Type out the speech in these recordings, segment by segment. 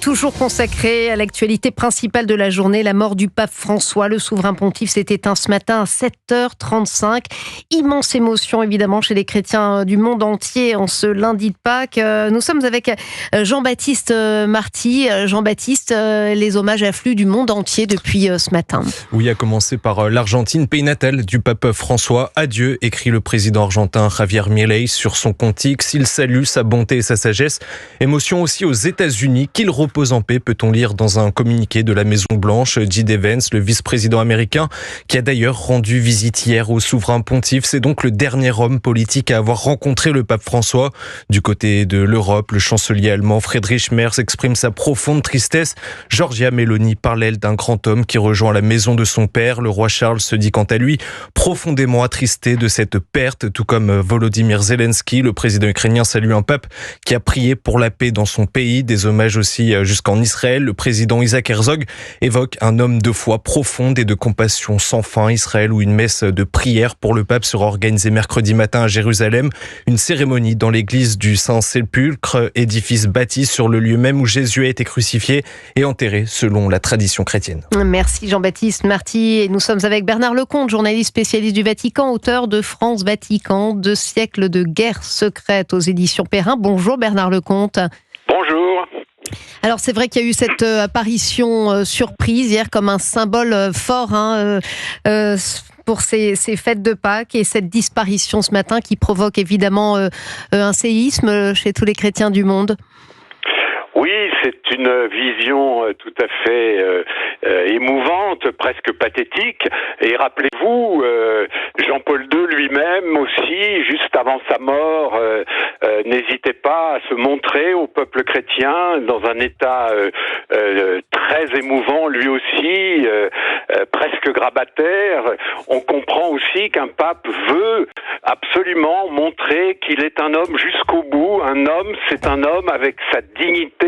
Toujours consacré à l'actualité principale de la journée, la mort du pape François. Le souverain pontife s'est éteint ce matin à 7h35. Immense émotion évidemment chez les chrétiens du monde entier en ce lundi de Pâques. Nous sommes avec Jean-Baptiste Marty. Jean-Baptiste, les hommages affluent du monde entier depuis ce matin. Oui, à commencer par l'Argentine, pays natal du pape François. Adieu, écrit le président argentin Javier Milei sur son compte X. Il salue sa bonté et sa sagesse. Émotion aussi aux États-Unis, qu'il repose en paix, peut-on lire dans un communiqué de la Maison-Blanche. J.D. Vance, le vice-président américain, qui a d'ailleurs rendu visite hier au souverain pontife. C'est donc le dernier homme politique à avoir rencontré le pape François. Du côté de l'Europe, le chancelier allemand Friedrich Merz exprime sa profonde tristesse. Giorgia Meloni parle, elle, d'un grand homme qui rejoint la maison de son père. Le roi Charles se dit quant à lui profondément attristé de cette perte, tout comme Volodymyr Zelensky. Le président ukrainien salue un pape qui a prié pour la paix dans son pays. Des hommages aussi jusqu'en Israël. Le président Isaac Herzog évoque un homme de foi profonde et de compassion sans fin. Israël, où une messe de prière pour le pape sera organisée mercredi matin à Jérusalem. Une cérémonie dans l'église du Saint-Sépulcre, édifice bâti sur le lieu même où Jésus a été crucifié et enterré selon la tradition chrétienne. Merci Jean-Baptiste Marty. Et nous sommes avec Bernard Lecomte, journaliste spécialiste du Vatican, auteur de France-Vatican, 2 siècles de guerre secrète aux éditions Perrin. Bonjour Bernard Lecomte. Bonjour. Alors c'est vrai qu'il y a eu cette apparition surprise hier comme un symbole fort pour ces fêtes de Pâques et cette disparition ce matin qui provoque évidemment un séisme chez tous les chrétiens du monde. Oui, c'est une vision tout à fait émouvante, presque pathétique. Et rappelez-vous, Jean-Paul II lui-même aussi, juste avant sa mort, n'hésitait pas à se montrer au peuple chrétien dans un état très émouvant, lui aussi, presque grabataire. On comprend aussi qu'un pape veut absolument montrer qu'il est un homme jusqu'au bout. Un homme, c'est un homme avec sa dignité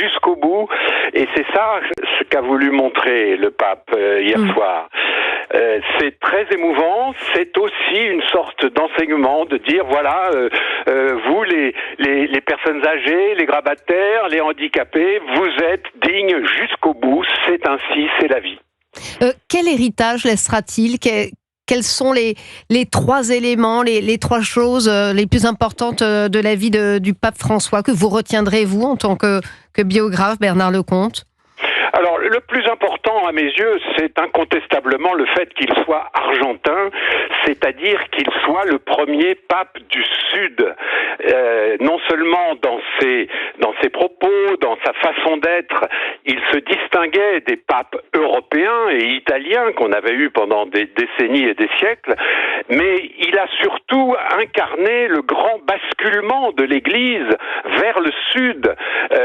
jusqu'au bout, et c'est ça ce qu'a voulu montrer le pape hier soir. C'est très émouvant, c'est aussi une sorte d'enseignement de dire voilà, vous les personnes âgées, les grabataires, les handicapés, vous êtes dignes jusqu'au bout, c'est ainsi, c'est la vie. Quel héritage laissera-t-il ? Quels sont les 3 éléments, les 3 choses les plus importantes de la vie du pape François que vous retiendrez, vous, en tant que biographe, Bernard Lecomte ? Alors, le plus important à mes yeux, c'est incontestablement le fait qu'il soit argentin, c'est-à-dire qu'il soit le premier pape du Sud. Non seulement dans ses propos, dans sa façon d'être, il se distinguait des papes européens et italiens qu'on avait eus pendant des décennies et des siècles, mais il a surtout incarné le grand basculement de l'Église vers le Sud.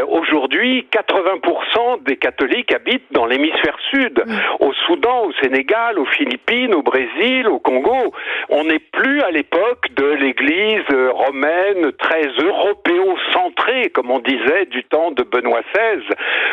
Aujourd'hui, 80% des catholiques habitent dans l'hémisphère sud, au Soudan, au Sénégal, aux Philippines, au Brésil, au Congo. On n'est plus à l'époque de l'Église romaine très européocentrée, comme on disait du temps de Benoît XVI.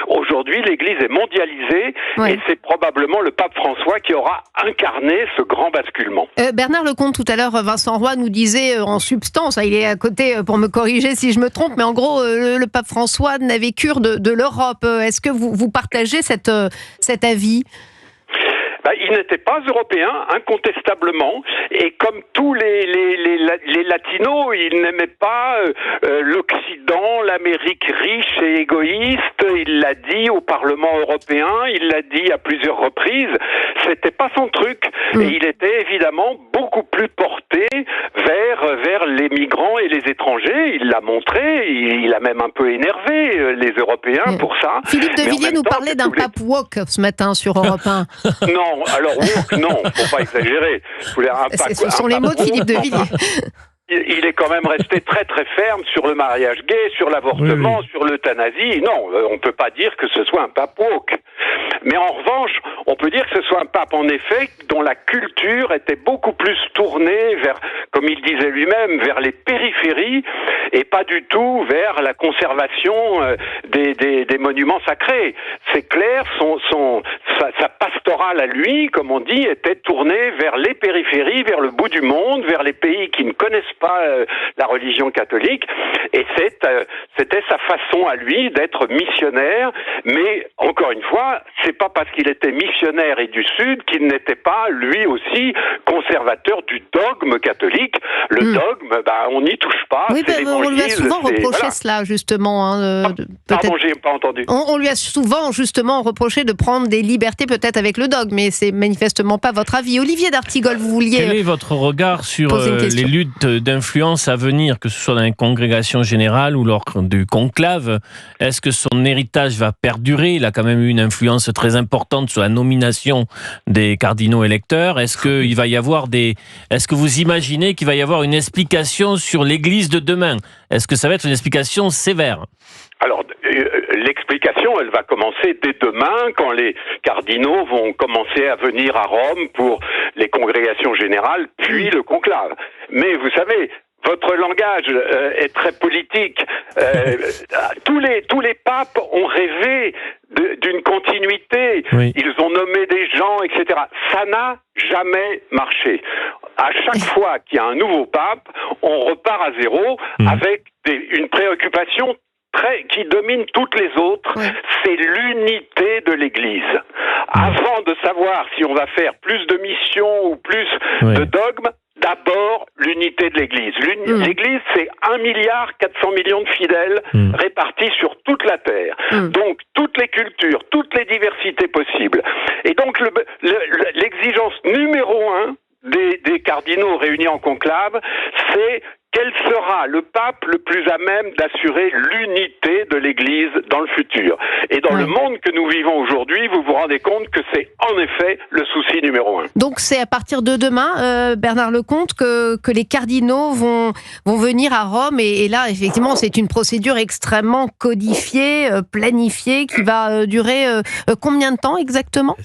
Aujourd'hui, l'Église est mondialisée et c'est probablement le pape François qui aura incarné ce grand basculement. Bernard Lecomte, tout à l'heure, Vincent Roy nous disait en substance, il est à côté pour me corriger si je me trompe, mais en gros, le pape François n'avait cure de l'Europe. Est-ce que vous partagez cet avis ? Il n'était pas européen, incontestablement, et comme tous les latinos, il n'aimait pas l'Occident, l'Amérique riche et égoïste. Il l'a dit au Parlement européen, il l'a dit à plusieurs reprises. C'était pas son truc, et il était évidemment beaucoup plus porté vers les migrants et les étrangers. Il l'a montré, il a même un peu énervé les Européans pour ça. Philippe de Villiers nous parlait d'un pape woke ce matin sur Europe 1. Non, alors woke, non, faut pas exagérer. Ce sont les mots de Philippe de Villiers. Il est quand même resté très très ferme sur le mariage gay, sur l'avortement, sur l'euthanasie. Non, on peut pas dire que ce soit un pape woke. Mais en revanche, on peut dire que ce soit un pape, en effet, dont la culture était beaucoup plus tournée vers, comme il disait lui-même, vers les périphéries et pas du tout vers la conservation des monuments sacrés. C'est clair, sa pastorale à lui, comme on dit, était tournée vers les périphéries, vers le bout du monde, vers les pays qui ne connaissent pas la religion catholique, et c'était sa façon à lui d'être missionnaire. Mais encore une fois, c'est pas parce qu'il était missionnaire et du Sud qu'il n'était pas lui aussi conservateur du dogme catholique. Le dogme, on n'y touche pas. Oui, on lui a souvent reproché cela, justement. Pardon, j'ai pas entendu. On lui a souvent, justement, reproché de prendre des libertés, peut-être avec le dogme, mais c'est manifestement pas votre avis. Olivier d'Artigol, vous vouliez... Quel est votre regard sur les luttes d'influence à venir, que ce soit dans une congrégation générale ou lors du conclave? Est-ce que son héritage va perdurer? Il a quand même eu une influence très importante sur la nomination des cardinaux électeurs. Est-ce que vous imaginez qu'il va y avoir une explication sur l'Église de demain? Est-ce que ça va être une explication sévère? Alors, l'explication, elle va commencer dès demain, quand les cardinaux vont commencer à venir à Rome pour les congrégations générales, puis le conclave. Mais vous savez, votre langage est très politique. Tous les papes ont rêvé d'une continuité. Oui. Ils ont nommé des gens, etc. Ça n'a jamais marché. À chaque fois qu'il y a un nouveau pape, on repart à zéro avec une préoccupation qui domine toutes les autres, c'est l'unité de l'Église. Avant de savoir si on va faire plus de missions ou plus de dogmes, d'abord l'unité de l'Église. L'Église, c'est 1,4 milliard de fidèles répartis sur toute la terre. Donc, toutes les cultures, toutes les diversités possibles. Et donc, l'exigence numéro 1 des cardinaux réunis en conclave, c'est quel sera le pape le plus à même d'assurer l'unité de l'Église dans le futur? Et dans le monde que nous vivons aujourd'hui, vous vous rendez compte que c'est en effet le souci numéro 1. Donc c'est à partir de demain, Bernard Lecomte, que les cardinaux vont venir à Rome. Et là, effectivement, c'est une procédure extrêmement codifiée, planifiée, qui va durer combien de temps exactement?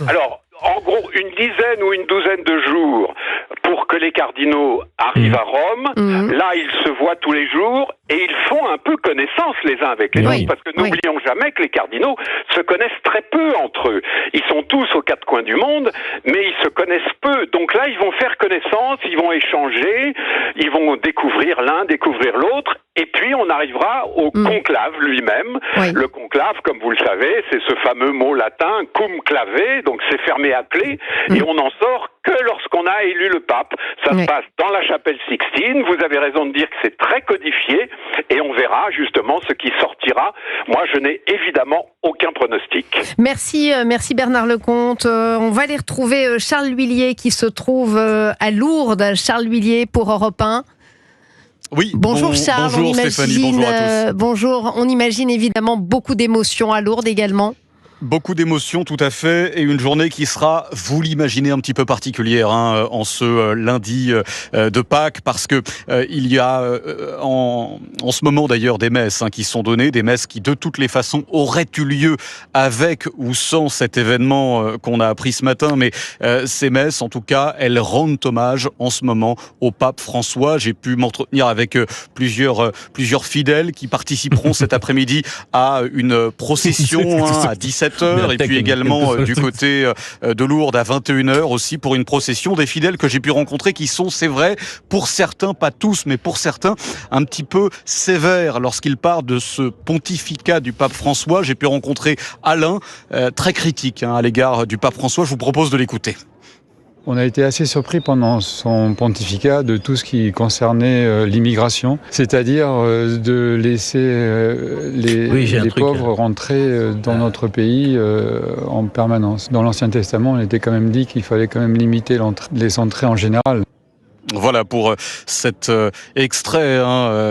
Alors, en gros, une dizaine ou une douzaine de jours pour que les cardinaux arrivent à Rome. Là, ils se voient tous les jours et ils font un peu connaissance les uns avec les autres, parce que n'oublions jamais que les cardinaux se connaissent très peu entre eux. Ils sont tous aux quatre coins du monde, mais ils se connaissent peu. Donc là, ils vont faire connaissance, ils vont échanger, ils vont découvrir l'un, découvrir l'autre, et puis on arrivera au conclave lui-même. Le conclave, comme vous le savez, c'est ce fameux mot latin cum clave, donc c'est fermé à clé, et on n'en sort que lorsqu'on a élu le pape. Ça se passe dans la chapelle Sixtine. Vous avez raison de dire que c'est très codifié, et on verra justement ce qui sortira. Moi, je n'ai évidemment aucun pronostic. Merci Bernard Lecomte. On va aller retrouver Charles L'Huillier qui se trouve à Lourdes. Charles L'Huillier pour Europe 1. Oui, bonjour Charles. Bonjour Stéphanie, bonjour à tous. Bonjour, on imagine évidemment beaucoup d'émotions à Lourdes également. Beaucoup d'émotions, tout à fait, et une journée qui sera, vous l'imaginez, un petit peu particulière en ce lundi de Pâques, parce que il y a en ce moment d'ailleurs des messes qui sont données, des messes qui de toutes les façons auraient eu lieu avec ou sans cet événement qu'on a appris ce matin, mais ces messes, en tout cas, elles rendent hommage en ce moment au pape François. J'ai pu m'entretenir avec plusieurs fidèles qui participeront cet après-midi à une procession à 17h, et puis également du côté de Lourdes à 21h aussi pour une procession. Des fidèles que j'ai pu rencontrer qui sont, c'est vrai, pour certains, pas tous, mais pour certains, un petit peu sévères lorsqu'ils parlent de ce pontificat du pape François. J'ai pu rencontrer Alain, très critique à l'égard du pape François. Je vous propose de l'écouter. On a été assez surpris pendant son pontificat de tout ce qui concernait l'immigration, c'est-à-dire de laisser les pauvres rentrer dans notre pays en permanence. Dans l'Ancien Testament, on était quand même dit qu'il fallait quand même limiter les entrées en général. Voilà pour cet extrait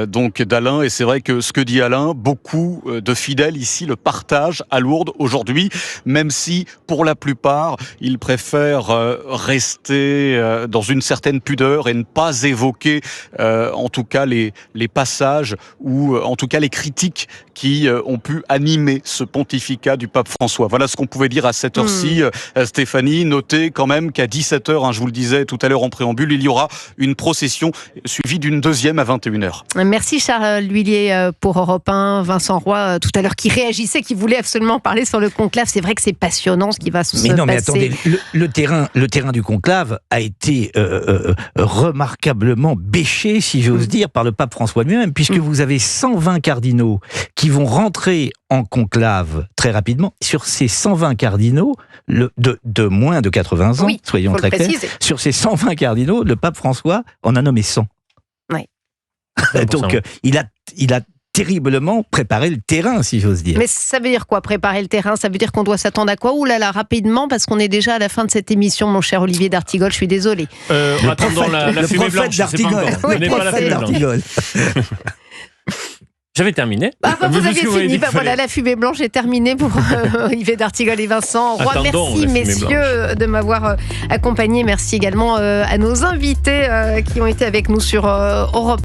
donc d'Alain. Et c'est vrai que ce que dit Alain, beaucoup de fidèles ici le partagent à Lourdes aujourd'hui, même si pour la plupart, ils préfèrent rester dans une certaine pudeur et ne pas évoquer en tout cas les passages ou en tout cas les critiques qui ont pu animer ce pontificat du pape François. Voilà ce qu'on pouvait dire à cette heure-ci. Stéphanie, notez quand même qu'à 17h, je vous le disais tout à l'heure en préambule, il y aura une procession suivie d'une deuxième à 21h. Merci Charles L'Huillier pour Europe 1. Vincent Roy, tout à l'heure, qui réagissait, qui voulait absolument parler sur le conclave. C'est vrai que c'est passionnant ce qui va se passer. Mais attendez, le terrain du conclave a été remarquablement bêché, si j'ose dire, par le pape François lui-même, puisque vous avez 120 cardinaux qui vont rentrer en conclave très rapidement. Sur ces 120 cardinaux, de moins de 80 ans, soyons très clairs, sur ces 120 cardinaux, le pape François en a nommé 100. Oui. Donc, il a terriblement préparé le terrain, si j'ose dire. Mais ça veut dire quoi, préparer le terrain? Ça veut dire qu'on doit s'attendre à quoi? Ouh là là, rapidement, parce qu'on est déjà à la fin de cette émission, mon cher Olivier d'Artigol, je suis désolé. Attendons la fumée blanche, c'est pas encore. Oui, n'est pas la fumée blanche. J'avais terminé. Vous aviez fini. Voilà, la fumée blanche est terminée pour Olivier d'Artigol et Vincent Roy. Merci messieurs de m'avoir accompagné. Merci également à nos invités qui ont été avec nous sur Europe